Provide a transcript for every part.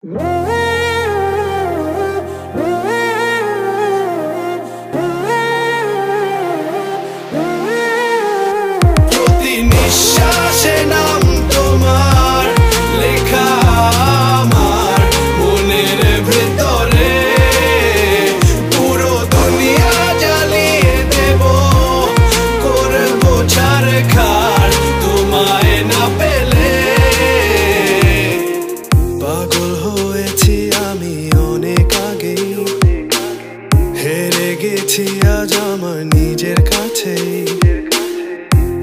প্রতি নিঃশ্বাসে নাম তোমার লেখা আমার মনের ভেতরে, পুরো দুনিয়া জ্বালিয়ে দেব, করবো ছারখার তোমায় না পেলে। পাগল হয়েছি আমি অনেক আগেই, হেরে গেছি আজ আমার নিজের কাছে।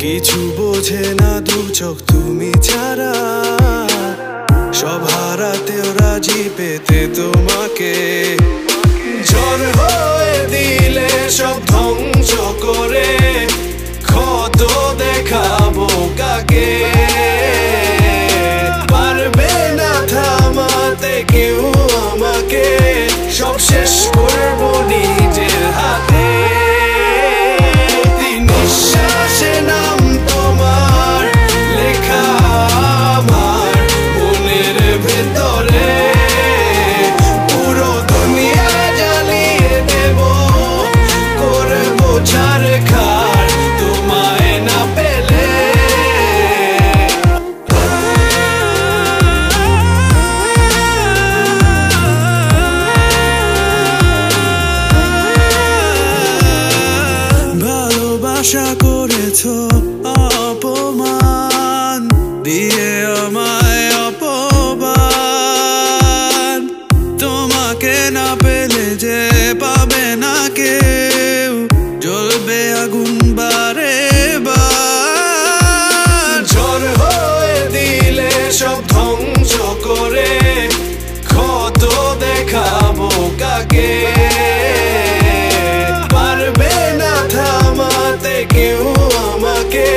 কিছু বোঝে না দু চোখ তুমি ছাড়া, সব হারাতেও রাজি পেতে তোমাকে। ঝড় হয়ে দিলে সব ধ্বংস করে, ক্ষত দেখাবো কাকে? পারবে না থামাতে কেউ আমাকে, সব শেষ করবো নিজের হাতে। প্রতি নিঃশ্বাসে নাম তোমার লেখা আমার মনের ভেতরে, পুরো দুনিয়া জ্বালিয়ে দেব, করবো ছারখার তোমায় না পেলে। ভালোবাসা করেছো অপমান দিয়ে আমায় অপমান, তোমাকে না পেলে যে পাবে না কেউ, জ্বলবে আগুন বারে বার। ঝড় হয়ে দিলে সব ধ্বংস করে, ক্ষত দেখাবো কাকে? পারবে না থামাতে কেউ আমাকে,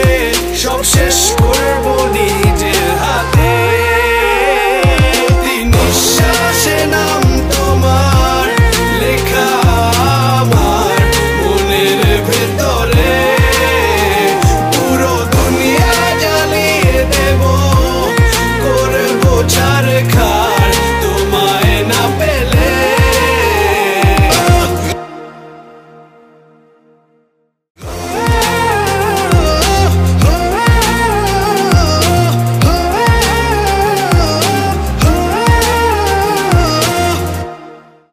সব শেষ করে